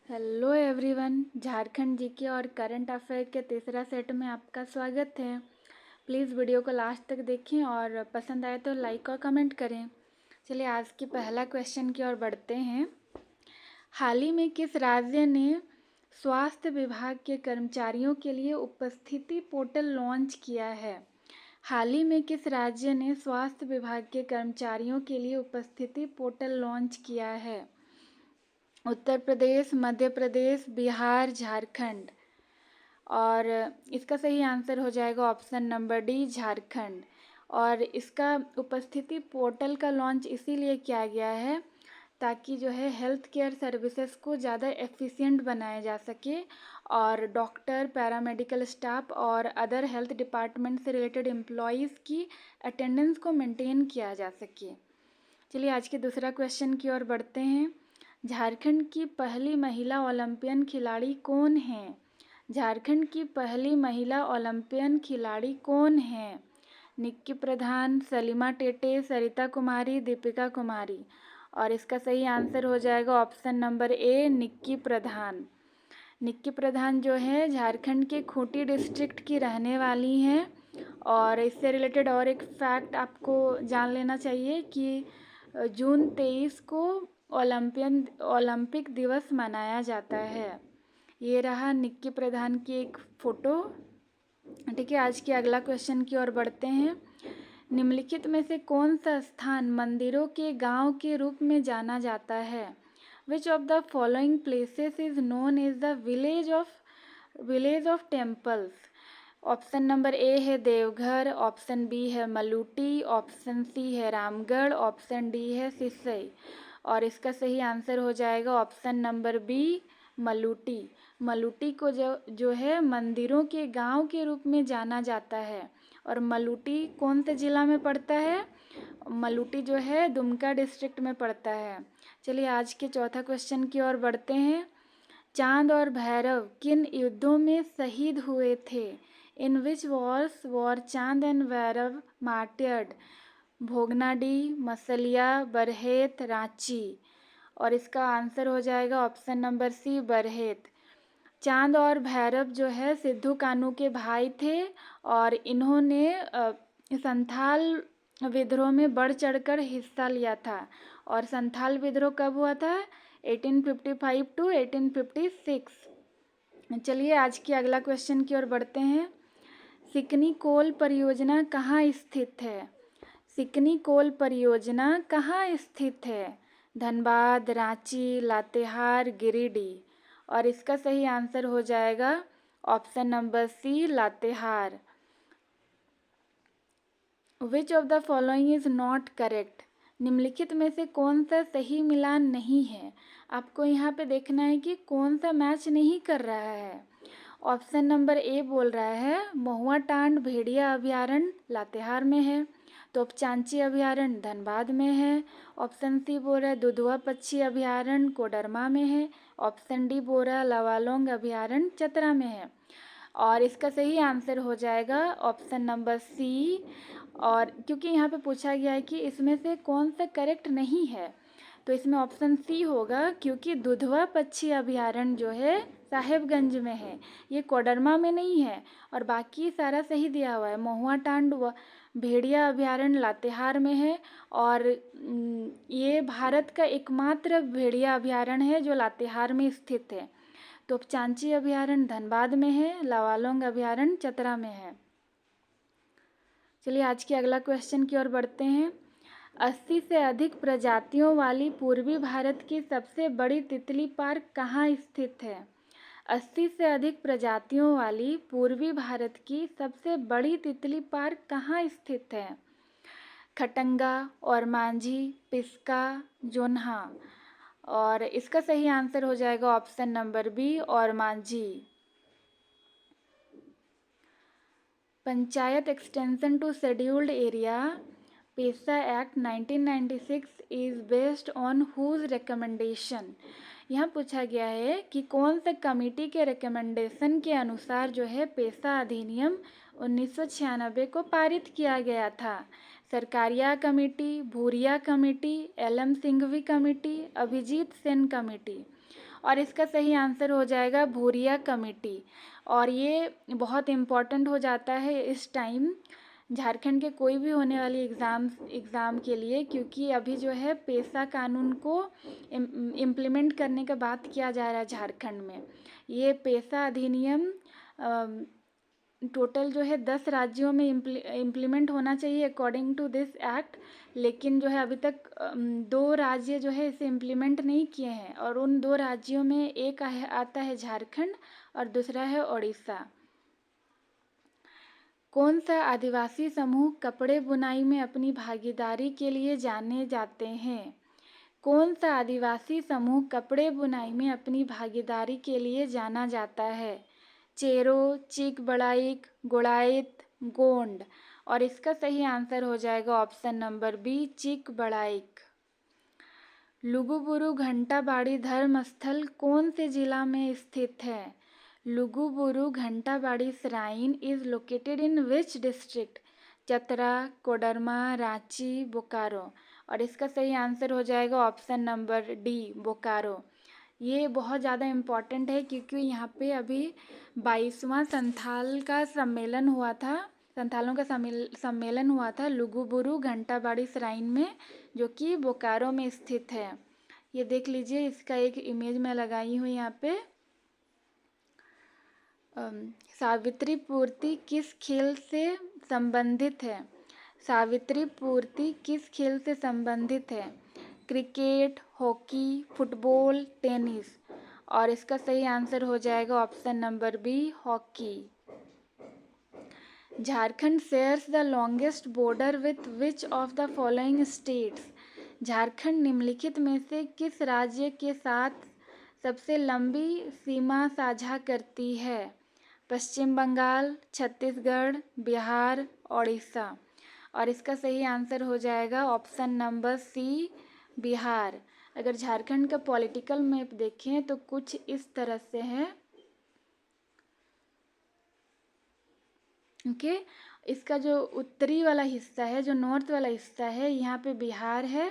Hello everyone, Jharkhand GK और current affair के तीसरा सेट में आपका स्वागत है। प्लीज़ वीडियो को लास्ट तक देखें और पसंद आए तो लाइक और कमेंट करें। चलिए आज की पहला क्वेश्चन की ओर बढ़ते हैं। हाल ही में किस राज्य ने स्वास्थ्य विभाग के कर्मचारियों के लिए उपस्थिति पोर्टल लॉन्च किया है? हाल ही में किस राज्य ने स्वास्थ्य विभाग के कर्मचारियों के लिए उपस्थिति पोर्टल लॉन्च किया है? उत्तर प्रदेश, मध्य प्रदेश, बिहार, झारखंड। और इसका सही आंसर हो जाएगा ऑप्शन नंबर डी, झारखंड। और इसका उपस्थिति पोर्टल का लॉन्च इसीलिए किया गया है ताकि जो है हेल्थ केयर सर्विसेज को ज़्यादा एफिशिएंट बनाया जा सके और डॉक्टर, पैरामेडिकल स्टाफ और अदर हेल्थ डिपार्टमेंट से रिलेटेड एम्प्लॉयज़ की अटेंडेंस को मेंटेन किया जा सके। चलिए आज के दूसरा क्वेश्चन की ओर बढ़ते हैं। झारखंड की पहली महिला ओलंपियन खिलाड़ी कौन है? झारखंड की पहली महिला ओलंपियन खिलाड़ी कौन है? निक्की प्रधान, सलीमा टेटे, सरिता कुमारी, दीपिका कुमारी। और इसका सही आंसर हो जाएगा ऑप्शन नंबर ए, निक्की प्रधान। निक्की प्रधान जो है झारखंड के खूंटी डिस्ट्रिक्ट की रहने वाली हैं। और इससे रिलेटेड और एक फैक्ट आपको जान लेना चाहिए कि जून 23 को ओलंपिक दिवस मनाया जाता है। ये रहा निक्की प्रधान की एक फ़ोटो। ठीक है, आज के अगला क्वेश्चन की ओर बढ़ते हैं। निम्नलिखित में से कौन सा स्थान मंदिरों के गांव के रूप में जाना जाता है? Which of the following places is known as the village of temples? Option number a है देवघर, ऑप्शन बी है मलूटी, ऑप्शन सी है रामगढ़, ऑप्शन डी है सिसई। और इसका सही आंसर हो जाएगा option number b, Maluti. Maluti को जो है मंदिरों के गांव के रूप में जाना जाता है। और मलूटी कौन से ज़िला में पड़ता है? मलूटी जो है दुमका डिस्ट्रिक्ट में पड़ता है। चलिए आज के चौथा क्वेश्चन की ओर बढ़ते हैं। चांद और भैरव किन युद्धों में शहीद हुए थे? इन विच वॉर्स वॉर चांद एंड भैरव मार्टियर्ड? भोगनाडी, मसलिया, बरहेत, रांची। और इसका आंसर हो जाएगा ऑप्शन नंबर सी, बरहेत। चांद और भैरव जो है सिद्धू कान्हू के भाई थे और इन्होंने संथाल विद्रोह में बढ़ चढ़कर हिस्सा लिया था। और संथाल विद्रोह कब हुआ था? 1855 टू 1856। चलिए आज की अगला क्वेश्चन की ओर बढ़ते हैं। सिकनी कोल परियोजना कहाँ स्थित है? सिकनी कोल परियोजना कहाँ स्थित है? धनबाद, रांची, लातेहार, गिरिडीह। और इसका सही आंसर हो जाएगा option number c, Latehar. Which of the following is not correct? निम्नलिखित में से कौन सा सही मिलान नहीं है? आपको यहाँ पे देखना है कि कौन सा मैच नहीं कर रहा है। ऑप्शन नंबर ए बोल रहा है महुआ टांड भेड़िया अभयारण्य लातेहार में है, तोपचांची अभयारण्य धनबाद में है। ऑप्शन सी बोल रहा है दुधवा पक्षी अभयारण्य कोडरमा में है। ऑप्शन डी बोल रहा है लवालोंग अभयारण्य चतरा में है। और इसका सही आंसर हो जाएगा ऑप्शन नंबर सी। और क्योंकि यहाँ पे पूछा गया है कि इसमें से कौन सा करेक्ट नहीं है, तो इसमें ऑप्शन सी होगा क्योंकि दुधवा पक्षी अभयारण्य जो है साहेबगंज में है, ये कोडरमा में नहीं है। और बाकी सारा सही दिया हुआ है। महुआ टांड भेड़िया अभयारण्य लातेहार में है और ये भारत का एकमात्र भेड़िया अभयारण्य है जो लातेहार में स्थित है। तोपचांची अभयारण्य धनबाद में है, लवालोंग अभयारण्य चतरा में है। चलिए आज के अगला क्वेश्चन की ओर बढ़ते हैं। 80 से अधिक प्रजातियों वाली पूर्वी भारत की सबसे बड़ी तितली पार्क कहाँ स्थित है? 80 से अधिक प्रजातियों वाली पूर्वी भारत की सबसे बड़ी तितली पार्क कहाँ स्थित है? खटंगा, ओरमांझी, पिस्का, जोन्हा। और इसका सही आंसर हो जाएगा option number b, Ormanjhi. Panchayat extension to scheduled area PESA act 1996 is based on whose recommendation? यहाँ पूछा गया है कि कौन से कमेटी के रिकमेंडेशन के अनुसार जो है पेसा अधिनियम 1996 को पारित किया गया था? Sarkaria committee, Bhuria committee, L M Singhvi committee, Abhijit Sen committee. और इसका सही आंसर हो जाएगा भूरिया कमेटी। और ये बहुत इम्पॉर्टेंट हो जाता है इस टाइम झारखंड के कोई भी होने वाली एग्ज़ाम के लिए, क्योंकि अभी जो है पेशा कानून को इम्प्लीमेंट करने का बात किया जा रहा है झारखंड में। ये पेशा अधिनियम टोटल जो है 10 राज्यों में इम्प्लीमेंट होना चाहिए अकॉर्डिंग टू दिस एक्ट, लेकिन जो है अभी तक 2 राज्य जो है इसे इम्प्लीमेंट नहीं किए हैं, और उन 2 राज्यों में एक आता है झारखंड और दूसरा है उड़ीसा। कौन सा आदिवासी समूह कपड़े बुनाई में अपनी भागीदारी के लिए जाने जाते हैं? कौन सा आदिवासी समूह कपड़े बुनाई में अपनी भागीदारी के लिए जाना जाता है? चेरो, चिक बड़ाइक, गुड़ाइत, गोंड। और इसका सही आंसर हो जाएगा ऑप्शन नंबर बी, चिक बड़ाइक। लुगुबुरु घंटाबाड़ी धर्म स्थल कौन से जिला में स्थित है? Luguburu Ghantabari shrine is located in which district? Chatra, Koderma, Ranchi, Bokaro. और इसका सही आंसर हो जाएगा ऑप्शन नंबर डी, बोकारो। ये बहुत ज़्यादा इम्पॉर्टेंट है क्योंकि यहाँ पे अभी 22वां संथालों का सम्मेलन हुआ था लुगुबुरु घंटाबाड़ी श्राइन में, जो कि बोकारो में स्थित है। ये देख लीजिए, इसका एक इमेज मैं लगाई हूँ यहाँ पे। सावित्री पूर्ति किस खेल से संबंधित है? सावित्री पूर्ति किस खेल से संबंधित है? Cricket, hockey, football, tennis. और इसका सही आंसर हो जाएगा option number b, hockey. Jharkhand shares the longest border with which of the following states? Jharkhand निम्नलिखित में से किस राज्य के साथ सबसे लंबी सीमा साझा करती है? पश्चिम बंगाल, छत्तीसगढ़, बिहार, उड़ीसा। और इसका सही आंसर हो जाएगा ऑप्शन नंबर सी, बिहार। अगर झारखंड का पॉलिटिकल मैप देखें तो कुछ इस तरह से है। ओके, इसका जो उत्तरी वाला हिस्सा है, जो नॉर्थ वाला हिस्सा है, यहाँ पे बिहार है।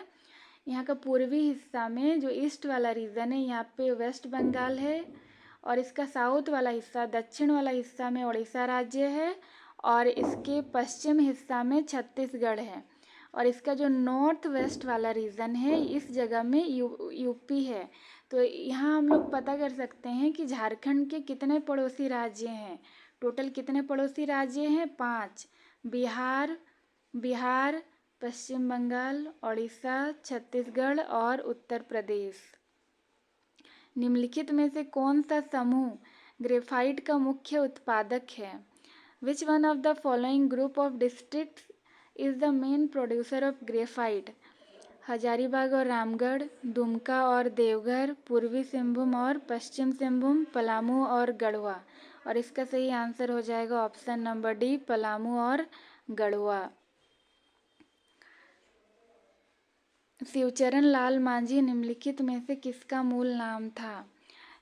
यहाँ का पूर्वी हिस्सा में जो ईस्ट वाला रीजन है, यहाँ पे वेस्ट बंगाल है। और इसका साउथ वाला हिस्सा, दक्षिण वाला हिस्सा में उड़ीसा राज्य है। और इसके पश्चिम हिस्सा में छत्तीसगढ़ है। और इसका जो नॉर्थ वेस्ट वाला रीजन है, इस जगह में यूपी है। तो यहाँ हम लोग पता कर सकते हैं कि झारखंड के कितने पड़ोसी राज्य हैं। टोटल कितने पड़ोसी राज्य हैं? 5। बिहार, पश्चिम बंगाल, उड़ीसा, छत्तीसगढ़ और उत्तर प्रदेश। निम्नलिखित में से कौन सा समूह ग्रेफाइट का मुख्य उत्पादक है? Which one of the following group of districts is the main producer of graphite? Hazaribagh और रामगढ़, दुमका और देवघर, पूर्वी सिंहभूम और पश्चिम सिंहभूम, पलामू और गढ़वा। और इसका सही आंसर हो जाएगा ऑप्शन नंबर डी, पलामू और गढ़वा। शिवचरण लाल मांझी निम्नलिखित में से किसका मूल नाम था?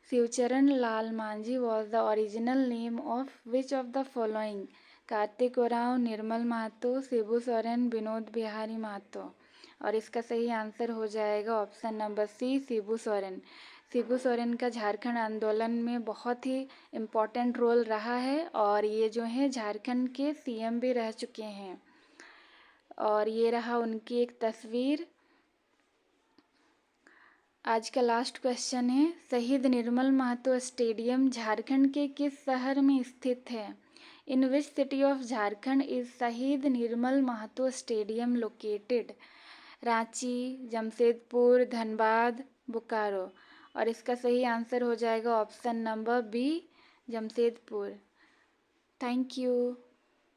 Shivcharan Lal Manjhi was the original name of which of the following? Kartik Oraon, Nirmal Mahato, Shibu Soren, Vinod Bihari Mahato. और इसका सही आंसर हो जाएगा option number C, Shibu Soren. Shibu Soren का झारखंड आंदोलन में बहुत ही इम्पोर्टेंट रोल रहा है, और ये जो है झारखंड के सीएम भी रह चुके हैं। और ये रहा उनकी एक तस्वीर। आज का लास्ट क्वेश्चन है, शहीद निर्मल महतो स्टेडियम झारखंड के किस शहर में स्थित है? In which city of Jharkhand is Shahid Nirmal Mahato stadium located? Ranchi, Jamshedpur, Dhanbad, Bokaro. और इसका सही आंसर हो जाएगा option number B, Jamshedpur. Thank you.